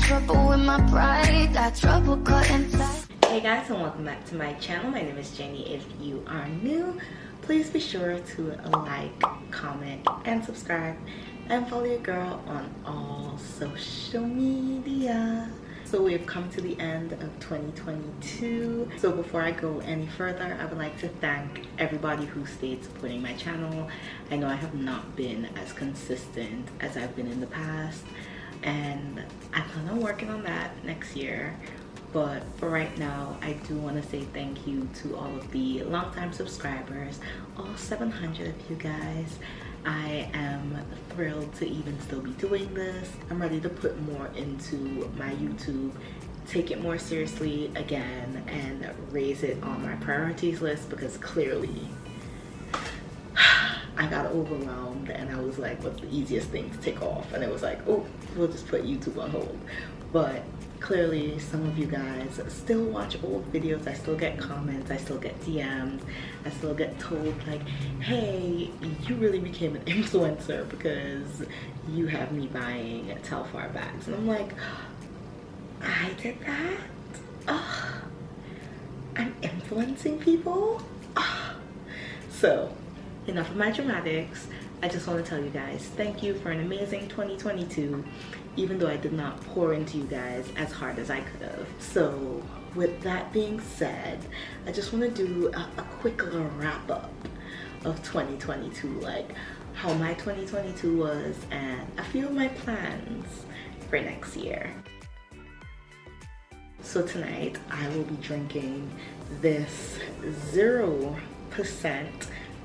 trouble with my pride, got trouble cutting ties. Hey guys, and welcome back to my channel. My name is Jenny. If you are new, please be sure to like, comment, and subscribe, and follow your girl on all social media. So we've come to the end of 2022. So before I go any further, I would like to thank everybody who stayed supporting my channel. I know I have not been as consistent as I've been in the past, and I plan on working on that next year. But for right now, I do want to say thank you to all of the longtime subscribers, all 700 of you guys. I am thrilled to even still be doing this. I'm ready to put more into my YouTube, take it more seriously again, and raise it on my priorities list, because clearly I got overwhelmed and I was like, what's the easiest thing to take off? And it was like, oh, we'll just put YouTube on hold. But clearly some of you guys still watch old videos. I still get comments, I still get DMs, I still get told like, hey, you really became an influencer because you have me buying Telfar bags. And I'm like, I did that? Oh, I'm influencing people? Oh. So enough of my dramatics. I just want to tell you guys thank you for an amazing 2022, even though I did not pour into you guys as hard as I could have. So with that being said, I just want to do a quick little wrap up of 2022, like how my 2022 was and a few of my plans for next year. So tonight I will be drinking this 0%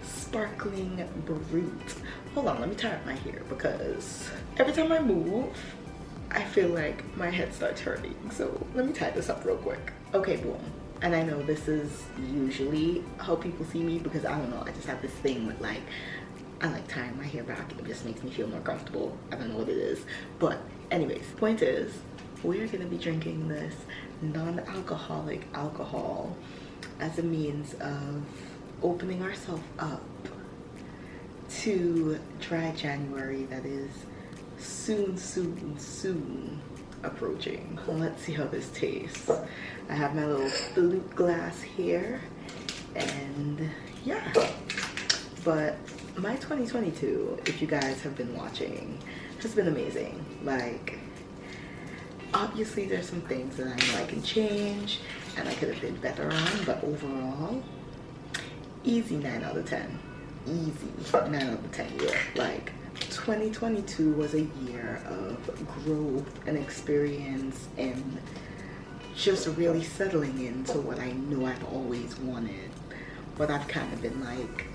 sparkling brute. Hold on, let me tie up my hair, because every time I move I feel like my head starts hurting. So let me tie this up real quick. Okay, boom. And I know this is usually how people see me, because I don't know, I just have this thing with like, I like tying my hair back. It just makes me feel more comfortable. I don't know what it is. But anyways, point is, we're gonna be drinking this non-alcoholic alcohol as a means of opening ourselves up to dry January that is soon approaching. So let's see how this tastes. I have my little flute glass here, and yeah. But my 2022, if you guys have been watching, has been amazing. Like, obviously there's some things that I know I can change and I could have been better on, but overall, easy 9 out of 10. Easy 9 out of 10 year. Like, 2022 was a year of growth and experience and just really settling into what I know I've always wanted, but I've kind of been like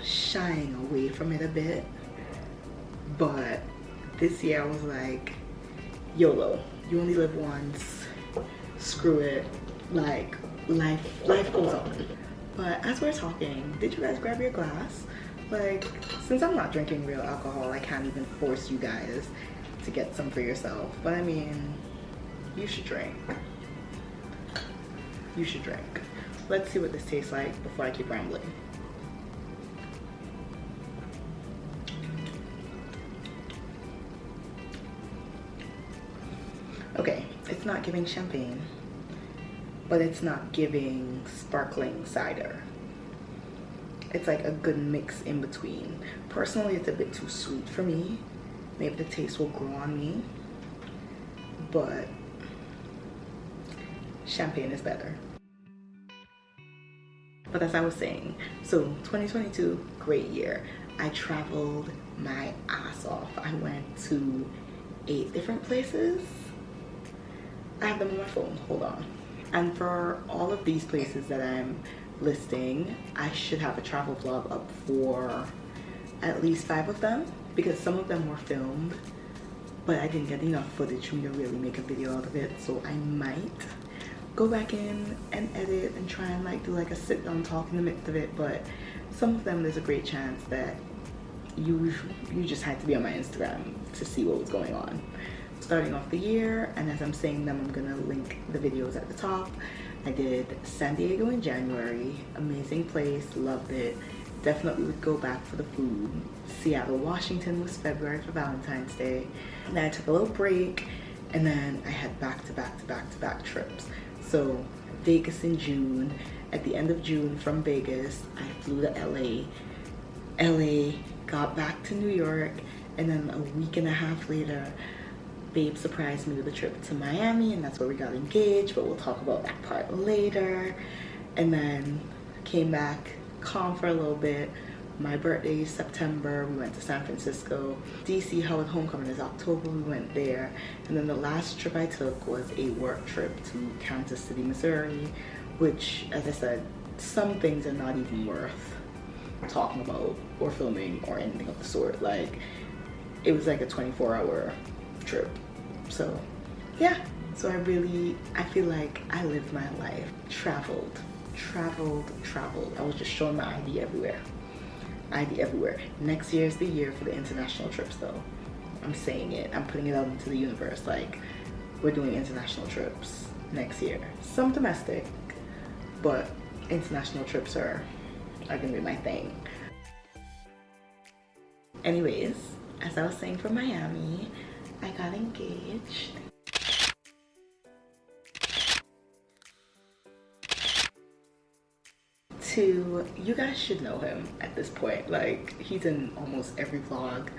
shying away from it a bit. But this year I was like, YOLO, you only live once, screw it, like life goes on. But as we're talking, did you guys grab your glass? Like, since I'm not drinking real alcohol, I can't even force you guys to get some for yourself. But I mean, you should drink. You should drink. Let's see what this tastes like before I keep rambling. Okay, it's not giving champagne, but it's not giving sparkling cider. It's like a good mix in between. Personally, it's a bit too sweet for me. Maybe the taste will grow on me, but champagne is better. But as I was saying, so 2022, great year. I traveled my ass off. I went to 8 different places. I have them on my phone, hold on. And for all of these places that I'm listing, I should have a travel vlog up for at least 5 of them, because some of them were filmed, but I didn't get enough footage for me to really make a video out of it. So I might go back in and edit and try and like do like a sit down talk in the midst of it. But some of them, there's a great chance that you just had to be on my Instagram to see what was going on. Starting off the year, and as I'm saying them, I'm gonna link the videos at the top. I did San Diego in January, amazing place, loved it. Definitely would go back for the food. Seattle, Washington was February for Valentine's Day. And then I took a little break And then I had back to back trips. So Vegas in June. At the end of June from Vegas, I flew to LA, got back to New York, and then a week and a half later, Babe surprised me with a trip to Miami, and that's where we got engaged, but we'll talk about that part later. And then came back, calm for a little bit. My birthday is September, we went to San Francisco. DC, Howard Homecoming is October, we went there. And then the last trip I took was a work trip to Kansas City, Missouri, which, as I said, some things are not even worth talking about or filming or anything of the sort. Like, it was like a 24-hour trip. So yeah, so I feel like I lived my life, traveled. I was just showing my ID everywhere. Next year is the year for the international trips though. I'm saying it, I'm putting it out into the universe, like, we're doing international trips next year. Some domestic, but international trips are gonna be my thing. Anyways, as I was saying, for Miami, I got engaged. You guys should know him at this point. Like, he's in almost every vlog.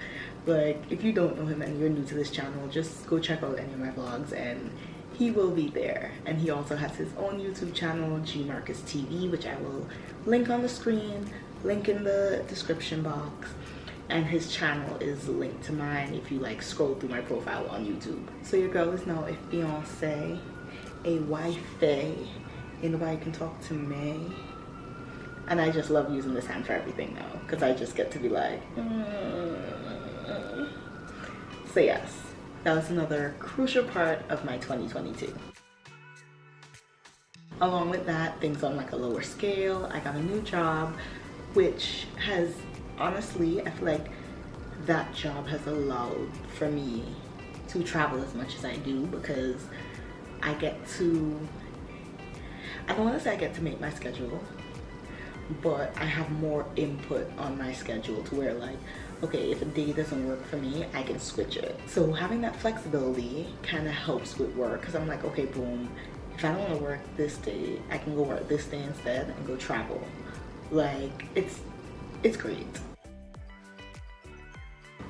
Like, if you don't know him and you're new to this channel, just go check out any of my vlogs and he will be there. And he also has his own YouTube channel, G Marcus TV, which I will link on the screen, link in the description box. And his channel is linked to mine if you like scroll through my profile on YouTube. So your girl is now a fiance, a wifey, and nobody can talk to me. And I just love using this hand for everything now, because I just get to be like, So yes, that was another crucial part of my 2022. Along with that, things on like a lower scale. I got a new job, which has, honestly, I feel like that job has allowed for me to travel as much as I do, because I get to, I don't want to say I get to make my schedule, but I have more input on my schedule to where, like, okay, if a day doesn't work for me, I can switch it. So having that flexibility kind of helps with work, because I'm like, okay, boom, if I don't want to work this day, I can go work this day instead and go travel. Like, it's great.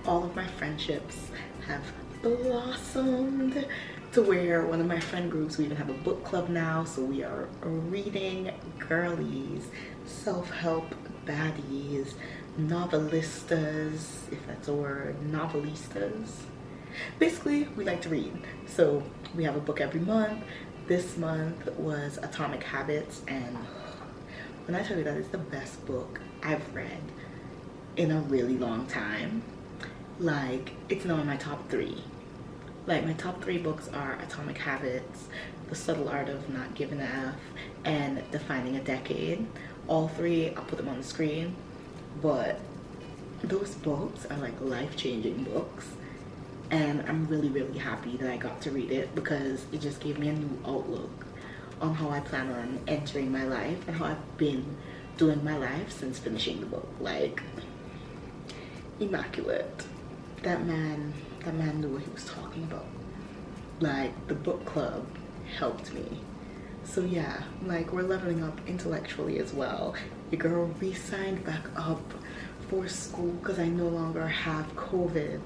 All of my friendships have blossomed to where one of my friend groups, we even have a book club now, so we are reading girlies, self-help baddies, novelistas, if that's a word, novelistas. Basically, we like to read. So we have a book every month. This month was Atomic Habits, and when I tell you that it's the best book I've read in a really long time, like, it's now in my top 3. Like, my top 3 books are Atomic Habits, The Subtle Art of Not Giving a F, and Defining a Decade. All 3, I'll put them on the screen, but those books are like life-changing books, and I'm really happy that I got to read it, because it just gave me a new outlook on how I plan on entering my life and how I've been doing my life since finishing the book. Like, immaculate. That man knew what he was talking about. Like, the book club helped me. So yeah, like, we're leveling up intellectually as well. Your girl re-signed back up for school because I no longer have COVID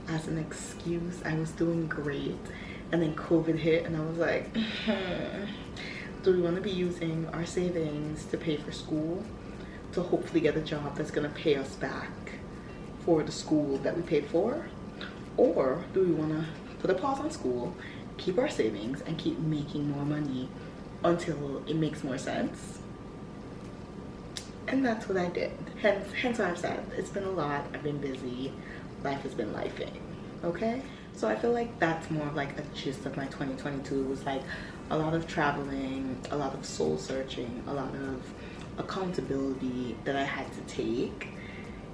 as an excuse. I was doing great, and then COVID hit, and I was like, do we want to be using our savings to pay for school, to hopefully get a job that's going to pay us back for the school that we paid for? Or do we want to put a pause on school, keep our savings, and keep making more money until it makes more sense? And that's what I did. Hence why I've said it's been a lot. I've been busy. Life has been lifing. Okay? So I feel like that's more of like a gist of my 2022. It was like a lot of traveling, a lot of soul searching, a lot of accountability that I had to take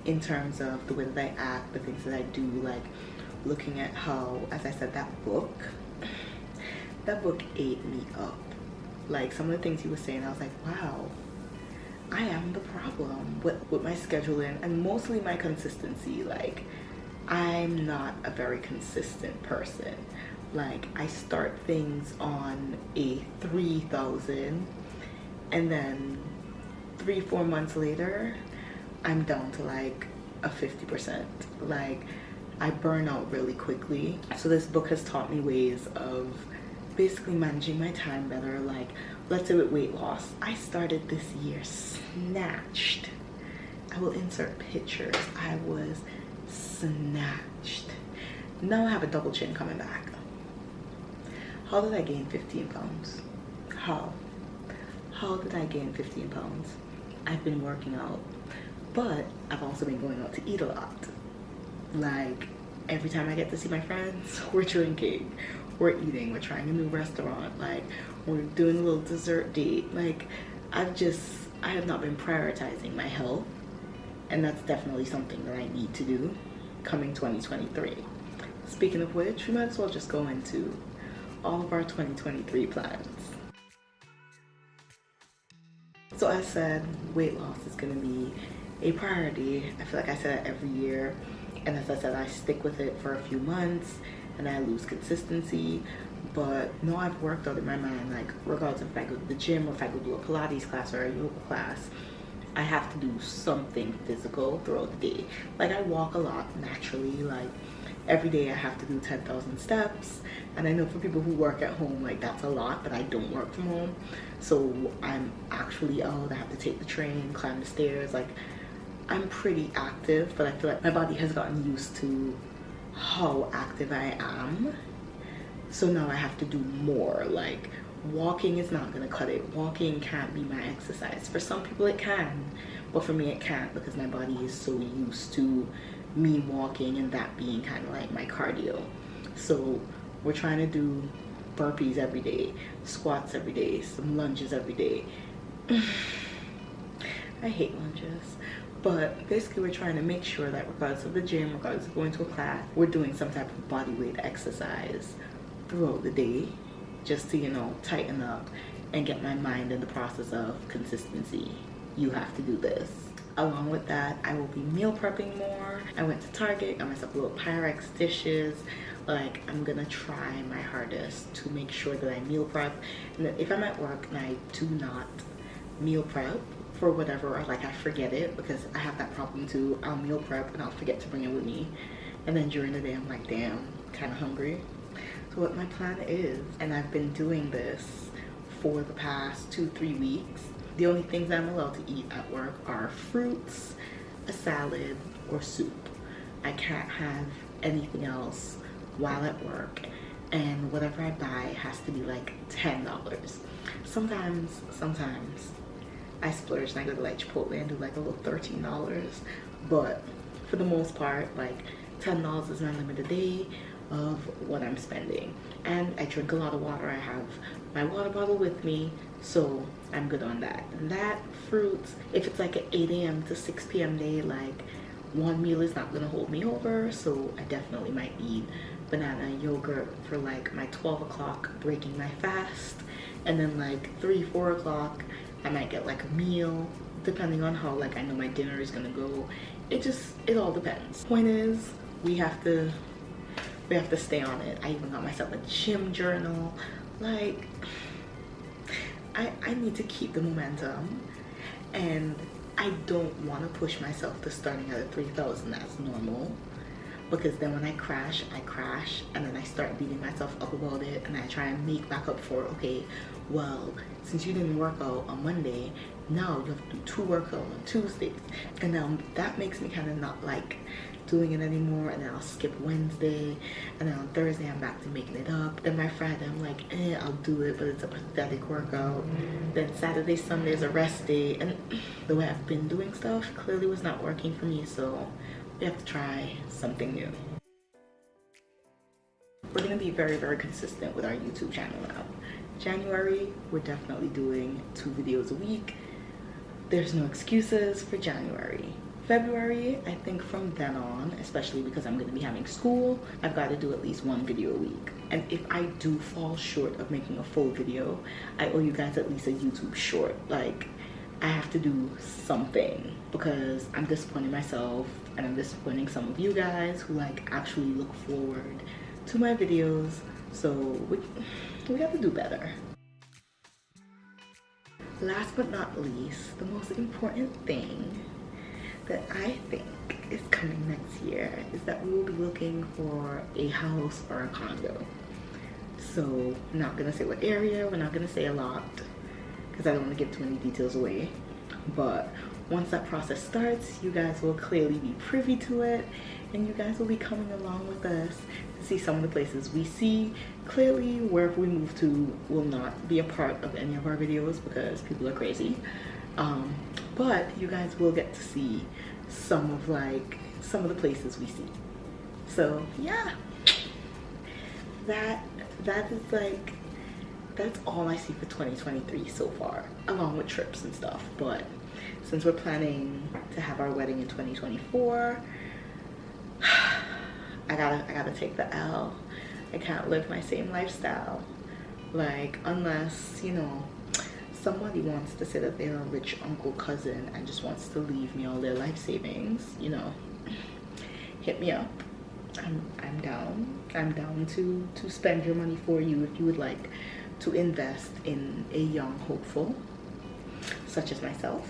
in terms of the way that I act, the things that I do, like looking at how, as I said, that book ate me up. Like, some of the things he was saying, I was like, wow, I am the problem with my scheduling, and mostly my consistency. Like, I'm not a very consistent person. Like, I start things on a 3,000, and then 3-4 months later, I'm down to like a 50%. Like, I burn out really quickly. So this book has taught me ways of basically managing my time better. Like, let's say with weight loss, I started this year snatched. I will insert pictures. I was snatched. Now I have a double chin coming back. How did I gain 15 pounds? How did I gain 15 pounds? I've been working out, but I've also been going out to eat a lot. Like, every time I get to see my friends, we're drinking, we're eating, we're trying a new restaurant, like, we're doing a little dessert date. Like, I have not been prioritizing my health, and that's definitely something that I need to do coming 2023. Speaking of which, we might as well just go into all of our 2023 plans. So I said weight loss is going to be a priority. I feel like I say that every year, and as I said, I stick with it for a few months and I lose consistency. But no, I've worked out in my mind, like, regardless if I go to the gym or if I go to a Pilates class or a yoga class, I have to do something physical throughout the day. Like, I walk a lot naturally. Like, every day I have to do 10,000 steps, and I know for people who work at home, like, that's a lot, but I don't work from home, so I'm actually out. I have to take the train, climb the stairs. Like, I'm pretty active, but I feel like my body has gotten used to how active I am, so now I have to do more. Like, walking is not gonna cut it. Walking can't be my exercise. For some people it can, but for me it can't, because my body is so used to me walking and that being kind of like my cardio. So we're trying to do burpees every day, squats every day, some lunges every day. I hate lunges, but basically we're trying to make sure that regardless of the gym, regardless of going to a class, we're doing some type of body weight exercise throughout the day, just to, you know, tighten up and get my mind in the process of consistency. You have to do this. Along with that, I will be meal prepping more. I went to Target, got myself a little Pyrex dishes. Like, I'm gonna try my hardest to make sure that I meal prep. And that if I'm at work and I do not meal prep for whatever, or like I forget it, because I have that problem too. I'll meal prep and I'll forget to bring it with me. And then during the day, I'm like, damn, kind of hungry. So what my plan is, and I've been doing this for the past 2-3 weeks, the only things I'm allowed to eat at work are fruits, a salad, or soup. I can't have anything else while at work, and whatever I buy has to be like $10. Sometimes I splurge and I go to like Chipotle and do like a little $13, but for the most part, like $10 is my limit a day of what I'm spending. And I drink a lot of water. I have my water bottle with me, so I'm good on that. And that, fruits, if it's like an 8 a.m. to 6 p.m. day, like, one meal is not gonna hold me over, so I definitely might eat banana yogurt for like my 12 o'clock breaking my fast, and then like 3-4 o'clock I might get like a meal, depending on how like I know my dinner is gonna go. It all depends. Point is, we have to stay on it. I even got myself a gym journal. Like, I need to keep the momentum, and I don't want to push myself to starting at a 3,000 as normal, because then when I crash, and then I start beating myself up about it, and I try and make back up for, okay, well, since you didn't work out on Monday, now you have to do 2 workouts on Tuesdays, and now that makes me kind of not like doing it anymore, and then I'll skip Wednesday, and then on Thursday I'm back to making it up. Then my Friday I'm like, I'll do it, but it's a pathetic workout. Then Saturday, Sunday is a rest day, and the way I've been doing stuff clearly was not working for me, so we have to try something new. We're gonna be very, very consistent with our YouTube channel now. January, we're definitely doing 2 videos a week. There's no excuses for January. February, I think from then on, especially because I'm going to be having school, I've got to do at least 1 video a week. And if I do fall short of making a full video, I owe you guys at least a YouTube short. Like, I have to do something, because I'm disappointing myself, and I'm disappointing some of you guys who like actually look forward to my videos. So we got to do better. Last but not least, the most important thing that I think is coming next year is that we will be looking for a house or a condo. So I'm not gonna say what area, we're not gonna say a lot because I don't want to give too many details away. But once that process starts, you guys will clearly be privy to it, and you guys will be coming along with us to see some of the places we see. Clearly, wherever we move to will not be a part of any of our videos because people are crazy. But you guys will get to see some of the places we see. So yeah, that is like, that's all I see for 2023 so far, along with trips and stuff. But since we're planning to have our wedding in 2024, I gotta take the L. I can't live my same lifestyle. Like, unless, you know, somebody wants to say that they're a rich uncle cousin and just wants to leave me all their life savings, you know, hit me up. I'm down. I'm down to spend your money for you if you would like to invest in a young hopeful such as myself.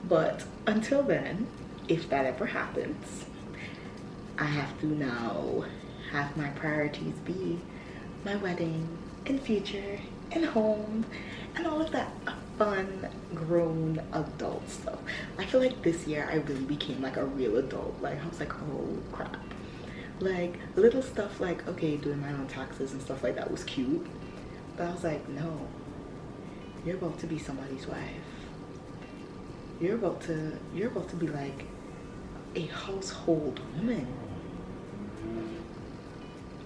But until then, if that ever happens, I have to now have my priorities be my wedding and future and home and all of that fun grown adult stuff. I feel like this year I really became like a real adult. Like, I was like, oh crap. Like, little stuff like, okay, doing my own taxes and stuff like that was cute, but I was like, no, you're about to be somebody's wife. You're about to be like a household woman.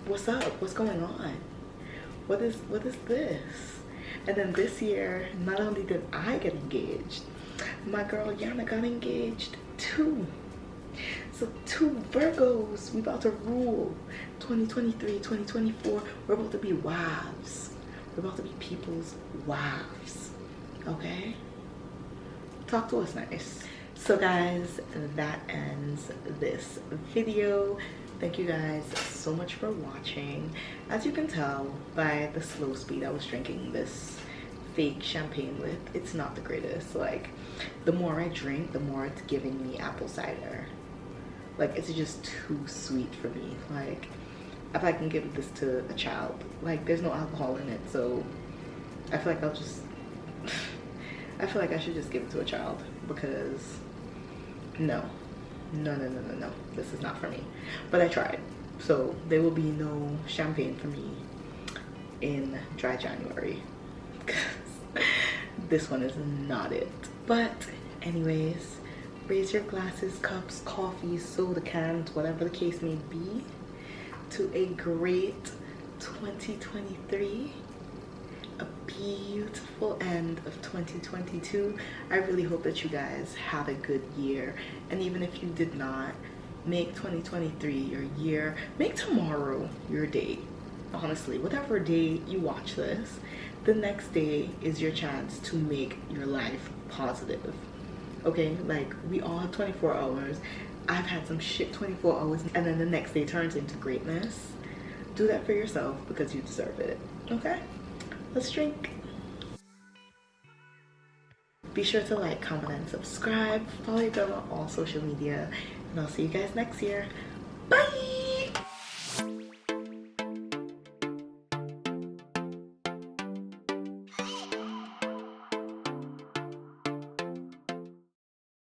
What's up? What's going on? What is this? And then this year, not only did I get engaged, my girl Yana got engaged too. So 2 Virgos, we about to rule 2023, 2024. We're about to be wives. We're about to be people's wives. Okay? Talk to us nice. So guys, that ends this video. Thank you guys so much for watching. As you can tell by the slow speed I was drinking this fake champagne with, it's not the greatest. Like, the more I drink, the more it's giving me apple cider. Like, it's just too sweet for me. Like, if I can give this to a child, like, there's no alcohol in it, so I feel like I feel like I should just give it to a child, because no, this is not for me. But I tried, so there will be no champagne for me in dry January, because this one is not it. But anyways, raise your glasses, cups, coffees, soda cans, whatever the case may be, to a great 2023, a beautiful end of 2022. I really hope that you guys had a good year, and even if you did not, make 2023 your year. Make tomorrow your day. Honestly, whatever day you watch this, the next day is your chance to make your life positive. Okay, like, we all have 24 hours. I've had some shit 24 hours, and then the next day turns into greatness. Do that for yourself, because you deserve it. Okay, let's drink. Be sure to like, comment, and subscribe. Follow your girl on all social media, and I'll see you guys next year. Bye.